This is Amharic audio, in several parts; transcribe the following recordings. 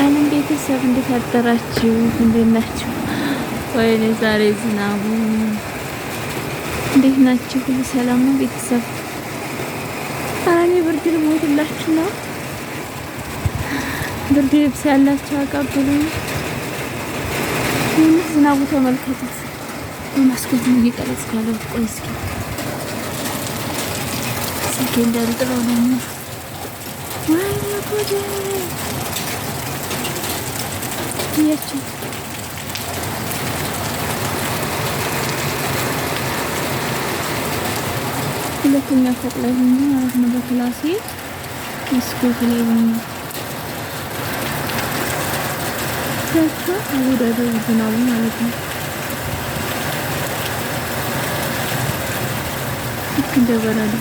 አይንም ቤተሰብ እንዴት አደራችሁ? እንዴት ናችሁ? ወይኔ ዛሬ ዝናቡ እንዴት ናችሁ? ሁሉ ሰላም ነው ቤተሰብ? አኔ ብርድ ልሞትላችሁ ነው። ብርድ ልብስ ያላችሁ አቀብሉኝ። ዝናቡ ተመልከቱት። በመስኮት ነው እየቀረጽኩ ያለው። ቆይ እስኪ ስልኬ እንዳልጥለው ነው። ወይኔ ጉዴ ያቺ ሁለተኛ ፎቅ ላይ ሆኜ ማለት ነው። በክላሴ መስኮት ላይ ሆኜ ከዛ አወዳደ ዝናቡ ማለት ነው። ልክ እንደ በረዶ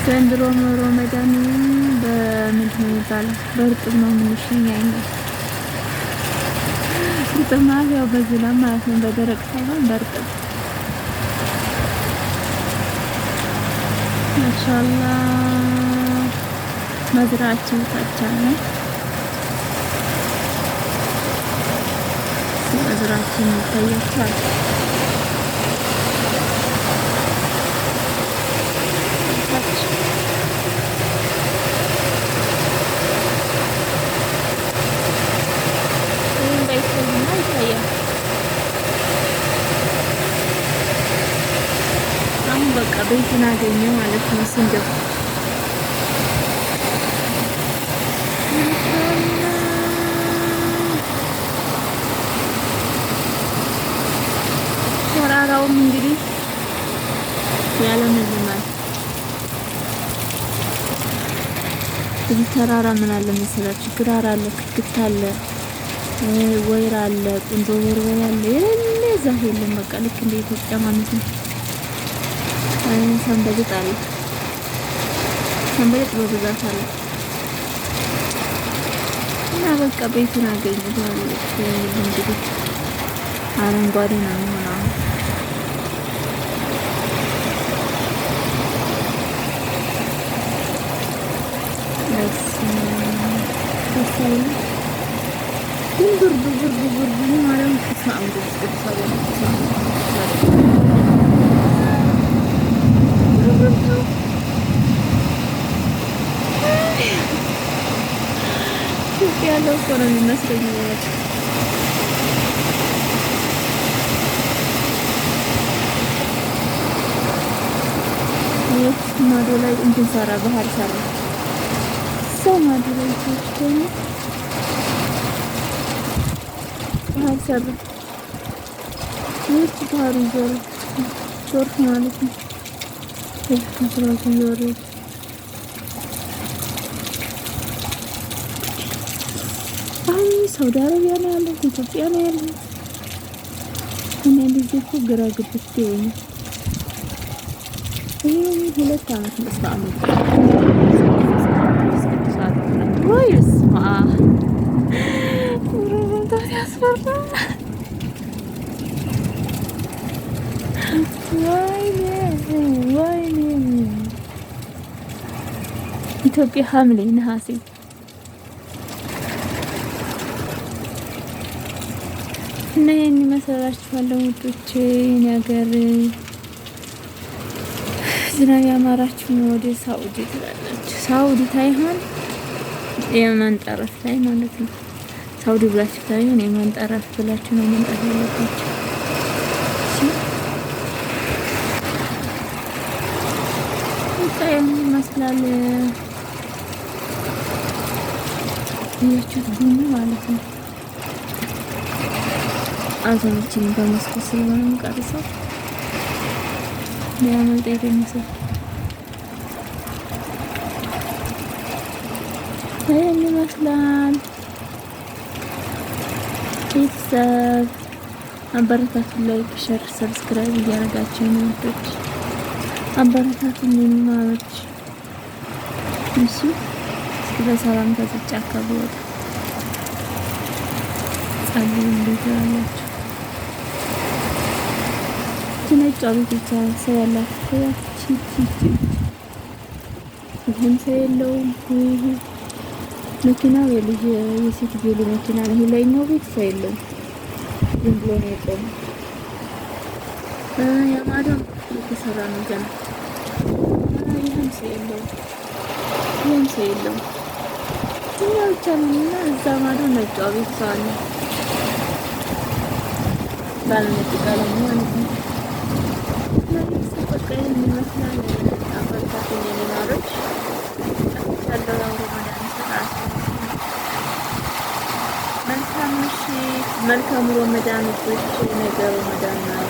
ዘንድሮ ረመዳን በምንድን ነው የሚባለው? በእርጥብ ነው የምንሸኘው። እርጥብ ማለት ያው በዝናብ ማለት ነው፣ በደረቅ ሳይሆን በእርጥብ። ማሻአላህ መዝራችን ታቻለ። መዝራችን ይታያችኋል። በቃ ቤቱን አገኘ ማለት ነው። ስንገባ ተራራውም እንግዲህ ያለምልማል። እዚህ ተራራ ምን አለ መሰላችሁ? ግራር አለ፣ ክክት አለ፣ ወይራ አለ፣ ቁንዶ በርበሬ አለ። የሌለ ዛፍ የለም። በቃ ልክ እንደ ኢትዮጵያ ማለት ነው። ሰንበሌጥ አለ። ሰንበሌጥ በብዛት አለ እና በቃ ቤቱን አገኘሁት ማለት እንግዲህ አረንጓዴ ነው የሚሆነው። ግን ብርዱ ማርያም ተሳምዶ ያለው እኮ ነው የሚመስለኝ። ማዶ ላይ እንትን ሰራ፣ ባህር ሰራ። ሰው ማዶ ላይ ተወስደኝ ባህር ሰራ። ይህ ባህሩ ዞር ማለት ነው። ከስራቱ እየወረደ ሳውዲ አረቢያ ነው ያለው፣ ኢትዮጵያ ነው ያለው። እኔ ልጅ እኮ ግራ ግብት ይሆናል። ይሄ 2 አመት መስዋዕት ወይስ ረመዳን ያስፈራ። ወይኔ ኢትዮጵያ ሐምሌ ነሐሴ እና ይሄን ይመስላችኋል ውዶቼ። ነገር ዝናብ ያማራችሁ ነው ወደ ሳኡዲ ትላላችሁ። ሳኡዲ ታይሆን የመን ጠረፍ ላይ ማለት ነው። ሳኡዲ ብላችሁ ታይሆን የመን ጠረፍ ብላችሁ ነው መንጠፍ ያለባችሁ። ያን ይመስላል ያችሁት ቡኒ ማለት ነው። አዘኖችን በመስኮት ስለሆነ የምቀርጸው ያመልጠኝ በሚመስል ይህን ይመስላል። ቤተሰብ አበረታቱን፣ ላይክ፣ ሸር፣ ሰብስክራይብ እያደረጋችሁ ነው ወዶች አበረታቱን የሚማሮች። እሺ እስኪ በሰላም ከዚች አካባቢ ወጣ ጸልዩ እንዴት ያላችሁ ነጯ ቤት ብቻ ሰው ያላት ይህም ሰው የለውም። ይሄ መኪናው የልጅ የሴት ጌሌ መኪና ነው። ይሄ ላይኛው ቤት ሰው የለውም። ዝም ብሎ ነው የቆመው። የማዶ የተሰራ ነው ገና። ይህም ሰው የለውም። ይህም ሰው የለውም። እኛ ብቻ ነን እና እዛ ማዶ ነጯ ቤት ሰው አለ። ባለነጭ ቀለም ማለት ነው። በቃ ይህን ይመስላል። አበረታቱኝ የኔ ማሮች። ያለው ረመዳን ሰዓት መልካም ምሽት፣ መልካም ረመዳን። ነገ ረመዳን ነው።